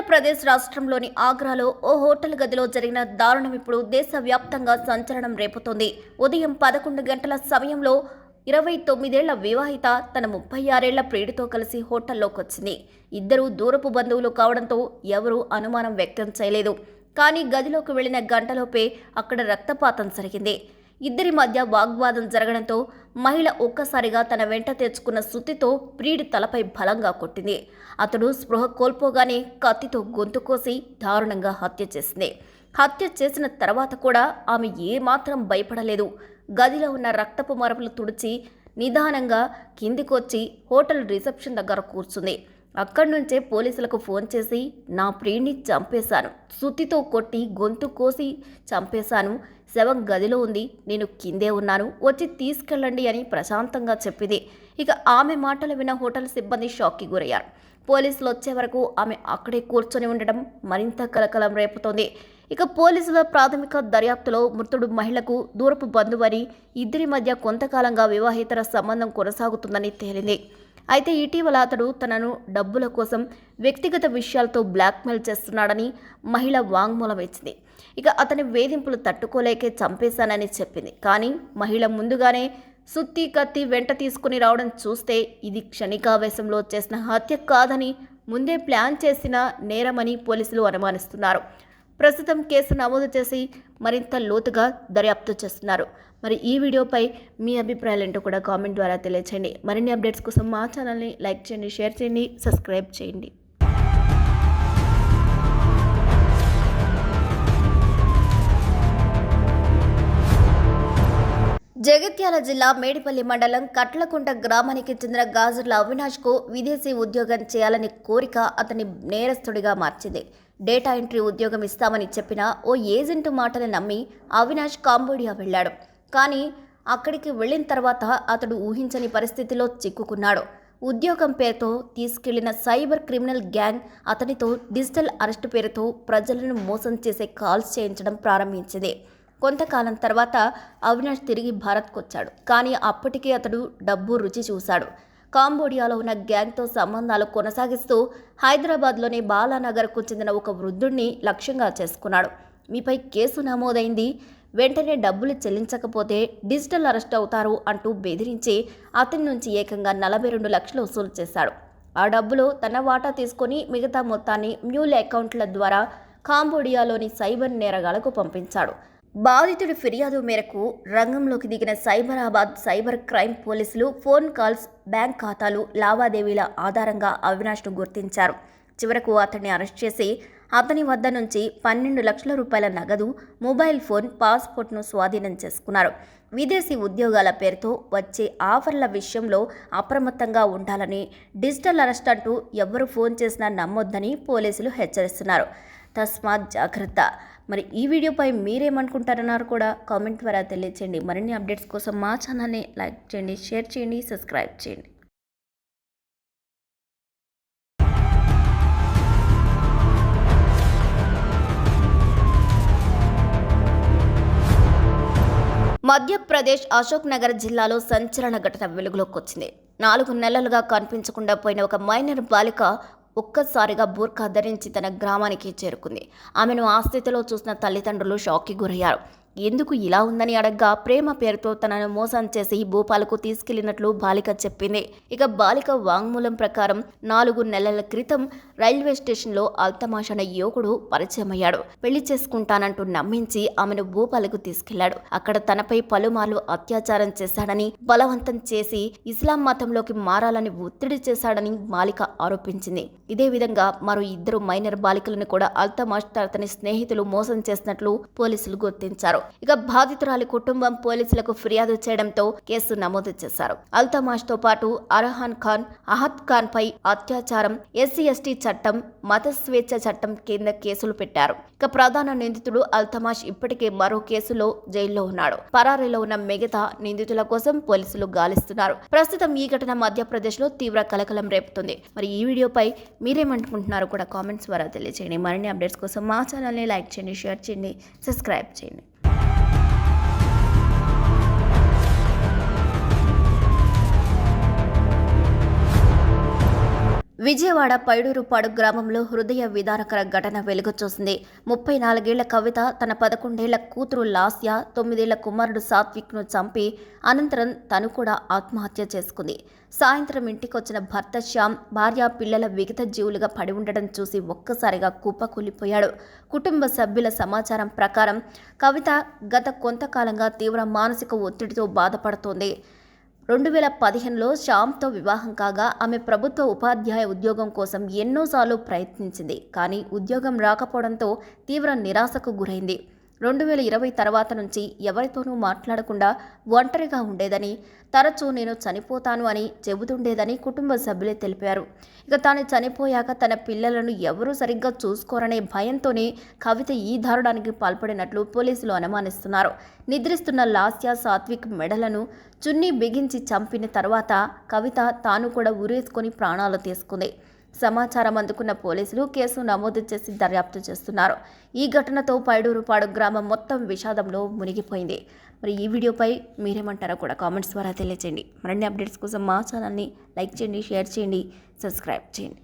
ఉత్తరప్రదేశ్ రాష్ట్రంలోని ఆగ్రాలో ఓ హోటల్ గదిలో జరిగిన దారుణం ఇప్పుడు దేశవ్యాప్తంగా సంచలనం రేపుతోంది. ఉదయం 11 గంటల సమయంలో 29 ఏళ్ల వివాహిత తన 36 ఏళ్ల ప్రియుడితో కలిసి హోటల్లోకి వచ్చింది. ఇద్దరూ దూరపు బంధువులు కావడంతో ఎవరూ అనుమానం వ్యక్తం చేయలేదు. కానీ గదిలోకి వెళ్లిన గంటలోపే అక్కడ రక్తపాతం జరిగింది. ఇద్దరి మధ్య వాగ్వాదం జరగడంతో మహిళ ఒక్కసారిగా తన వెంట తెచ్చుకున్న సుత్తితో ప్రియుడి తలపై బలంగా కొట్టింది. అతడు స్పృహ కోల్పోగానే కత్తితో గొంతు కోసి దారుణంగా హత్య చేసింది. హత్య చేసిన తర్వాత కూడా ఆమె ఏమాత్రం భయపడలేదు. గదిలో ఉన్న రక్తపు మరకలు తుడిచి నిదానంగా కిందికొచ్చి హోటల్ రిసెప్షన్ దగ్గర కూర్చుంది. అక్కడి నుంచే పోలీసులకు ఫోన్ చేసి నా ప్రియుడిని చంపేశాను, సుత్తితో కొట్టి గొంతు కోసి చంపేశాను, శవం గదిలో ఉంది, నేను కిందే ఉన్నాను, వచ్చి తీసుకెళ్ళండి అని ప్రశాంతంగా చెప్పింది. ఇక ఆమె మాటలు విన్న హోటల్ సిబ్బంది షాక్కి గురయ్యారు. పోలీసులు వచ్చే వరకు ఆమె అక్కడే కూర్చొని ఉండడం మరింత కలకలం రేపుతోంది. ఇక పోలీసుల ప్రాథమిక దర్యాప్తులో మృతుడు మహిళకు దూరపు బంధువని, ఇద్దరి మధ్య కొంతకాలంగా వివాహేతర సంబంధం కొనసాగుతుందని తేలింది. అయితే ఇటీవల అతడు తనను డబ్బుల కోసం వ్యక్తిగత విషయాలతో బ్లాక్మెయిల్ చేస్తున్నాడని మహిళ వాంగ్మూలం ఇచ్చింది. ఇక అతని వేధింపులు తట్టుకోలేకే చంపేశానని చెప్పింది. కానీ మహిళ ముందుగానే సుత్తి కత్తి వెంట తీసుకుని రావడం చూస్తే ఇది క్షణికావేశంలో చేసిన హత్య కాదని, ముందే ప్లాన్ చేసిన నేరమని పోలీసులు అనుమానిస్తున్నారు. ప్రస్తుతం కేసు నమోదు చేసి మరింత లోతుగా దర్యాప్తు చేస్తున్నారు. మరి ఈ వీడియోపై మీ అభిప్రాయాలు ఏంటో కూడా కామెంట్ ద్వారా తెలియచేయండి. మరిన్ని అప్డేట్స్ కోసం మా ఛానల్ని లైక్ చేయండి, షేర్ చేయండి, సబ్స్క్రైబ్ చేయండి. జగిత్యాల జిల్లా మేడిపల్లి మండలం కట్లకుంట గ్రామానికి చెందిన గాజర్ల అవినాష్కు విదేశీ ఉద్యోగం చేయాలని కోరిక అతని నేరస్తుడిగా మార్చింది. డేటా ఎంట్రీ ఉద్యోగం ఇస్తామని చెప్పిన ఓ ఏజెంట్ మాటలు నమ్మి అవినాష్ కాంబోడియా వెళ్ళాడు. కానీ అక్కడికి వెళ్ళిన తర్వాత అతడు ఊహించని పరిస్థితిలో చిక్కుకున్నాడు. ఉద్యోగం పేరుతో తీసుకెళ్లిన సైబర్ క్రిమినల్ గ్యాంగ్ అతనితో డిజిటల్ అరెస్ట్ పేరుతో ప్రజలను మోసం చేసే కాల్స్ చేయించడం ప్రారంభించింది. కొంతకాలం తర్వాత అవినాష్ తిరిగి భారత్కు వచ్చాడు. కానీ అప్పటికే అతడు డబ్బు రుచి చూశాడు. కాంబోడియాలో ఉన్న గ్యాంగ్తో సంబంధాలు కొనసాగిస్తూ హైదరాబాద్లోని బాలానగర్కు చెందిన ఒక వృద్ధుడిని లక్ష్యంగా చేసుకున్నాడు. మీపై కేసు నమోదైంది, వెంటనే డబ్బులు చెల్లించకపోతే డిజిటల్ అరెస్ట్ అవుతారు అంటూ బెదిరించి అతని నుంచి ఏకంగా 42 లక్షలు వసూలు చేశాడు. ఆ డబ్బులో తన వాటా తీసుకొని మిగతా మొత్తాన్ని మ్యూల్ అకౌంట్ల ద్వారా కాంబోడియాలోని సైబర్ నేరగాళ్లకు పంపించాడు. బాధితుడి ఫిర్యాదు మేరకు రంగంలోకి దిగిన సైబరాబాద్ సైబర్ క్రైమ్ పోలీసులు ఫోన్ కాల్స్, బ్యాంక్ ఖాతాలు, లావాదేవీల ఆధారంగా అవినాష్ను గుర్తించారు. చివరకు అతన్ని అరెస్ట్ చేసి అతని వద్ద నుంచి 12 లక్షల రూపాయల నగదు, మొబైల్ ఫోన్, పాస్పోర్ట్ను స్వాధీనం చేసుకున్నారు. విదేశీ ఉద్యోగాల పేరుతో వచ్చే ఆఫర్ల విషయంలో అప్రమత్తంగా ఉండాలని, డిజిటల్ అరెస్ట్ అంటూ ఎవరు ఫోన్ చేసినా నమ్మొద్దని పోలీసులు హెచ్చరిస్తున్నారు. తస్మాత్ జాగ్రత్త. మరి ఈ వీడియోపై మీరేమనుకుంటారన్నారు కూడా కామెంట్ ద్వారా తెలియచేయండి. మరిన్ని అప్డేట్స్ కోసం మా ఛానల్ని లైక్ చేయండి, షేర్ చేయండి, సబ్స్క్రైబ్ చేయండి. మధ్యప్రదేశ్ అశోక్ నగర్ జిల్లాలో సంచలన ఘటన వెలుగులోకి వచ్చింది. 4 నెలలుగా కనిపించకుండా పోయిన ఒక మైనర్ బాలిక ఒక్కసారిగా బూర్ఖా ధరించి తన గ్రామానికి చేరుకుంది. ఆమెను ఆ స్థితిలో చూసిన తల్లిదండ్రులు షాక్కి గురయ్యారు. ఎందుకు ఇలా ఉందని అడగ్గా ప్రేమ పేరుతో తనను మోసం చేసి భూపాలకు తీసుకెళ్లినట్లు బాలిక చెప్పింది. ఇక బాలిక వాంగ్మూలం ప్రకారం 4 నెలల క్రితం రైల్వే స్టేషన్లో అల్తమాష్ అనే యువకుడు పరిచయమయ్యాడు. పెళ్లి చేసుకుంటానంటూ నమ్మించి ఆమెను భూపాలకు తీసుకెళ్లాడు. అక్కడ తనపై పలుమార్లు అత్యాచారం చేశాడని, బలవంతం చేసి ఇస్లాం మతంలోకి మారాలని ఒత్తిడి చేశాడని బాలిక ఆరోపించింది. ఇదే విధంగా మరో 2 మైనర్ బాలికలను కూడా అల్తమాష్ అతని స్నేహితులు మోసం చేసినట్లు పోలీసులు గుర్తించారు. ఇక బాధితురాలి కుటుంబం పోలీసులకు ఫిర్యాదు చేయడంతో కేసు నమోదు చేశారు. అల్తమాష్ తో పాటు అర్హాన్ ఖాన్, అహద్ ఖాన్ పై అత్యాచారం, SC/ST చట్టం, మత స్వేచ్ఛ చట్టం కింద కేసులు పెట్టారు. ఇక ప్రధాన నిందితుడు అల్తమాష్ ఇప్పటికే మరో కేసులో జైల్లో ఉన్నాడు. పరారీలో ఉన్న మిగతా నిందితుల కోసం పోలీసులు గాలిస్తున్నారు. ప్రస్తుతం ఈ ఘటన మధ్యప్రదేశ్ లో తీవ్ర కలకలం రేపుతుంది. మరి ఈ వీడియోపై మీరేమనుకుంటున్నారో కూడా కామెంట్స్ ద్వారా తెలియజేయండి. మరిన్ని అప్డేట్స్ కోసం మా ఛానల్ని లైక్ చేయండి, షేర్ చేయండి, సబ్స్క్రైబ్ చేయండి. విజయవాడ పైడూరుపాడు గ్రామంలో హృదయ విదారకర ఘటన వెలుగు చూసింది. 34 ఏళ్ల కవిత తన 11 ఏళ్ల కూతురు లాస్య, 9 ఏళ్ల కుమారుడు సాత్విక్ను చంపి అనంతరం తను కూడా ఆత్మహత్య చేసుకుంది. సాయంత్రం ఇంటికొచ్చిన భర్త శ్యామ్ భార్య పిల్లల విగత జీవులుగా పడి ఉండడం చూసి ఒక్కసారిగా కుప్పకూలిపోయాడు. కుటుంబ సభ్యుల సమాచారం ప్రకారం కవిత గత కొంతకాలంగా తీవ్ర మానసిక ఒత్తిడితో బాధపడుతోంది. 2015లో శ్యామ్తో వివాహం కాగా ఆమె ప్రభుత్వ ఉపాధ్యాయ ఉద్యోగం కోసం ఎన్నోసార్లు ప్రయత్నించింది. కానీ ఉద్యోగం రాకపోవడంతో తీవ్ర నిరాశకు గురైంది. 2020 తర్వాత నుంచి ఎవరితోనూ మాట్లాడకుండా ఒంటరిగా ఉండేదని, తరచూ నేను చనిపోతాను అని చెబుతుండేదని కుటుంబ సభ్యులే తెలిపారు. ఇక తాను చనిపోయాక తన పిల్లలను ఎవరూ సరిగ్గా చూసుకోరనే భయంతోనే కవిత ఈ దారుణానికి పాల్పడినట్లు పోలీసులు అనుమానిస్తున్నారు. నిద్రిస్తున్న లాస్య, సాత్విక్ మెడలను చున్నీ బిగించి చంపిన తర్వాత కవిత తాను కూడా ఉరేసుకొని ప్రాణాలు తీసుకుంది. సమాచారం అందుకున్న పోలీసులు కేసు నమోదు చేసి దర్యాప్తు చేస్తున్నారు. ఈ ఘటనతో పైడూరుపాడు గ్రామం మొత్తం విషాదంలో మునిగిపోయింది. మరి ఈ వీడియోపై మీరేమంటారో కూడా కామెంట్స్ ద్వారా తెలియజేయండి. మరిన్ని అప్డేట్స్ కోసం మా ఛానల్ని లైక్ చేయండి, షేర్ చేయండి, సబ్స్క్రైబ్ చేయండి.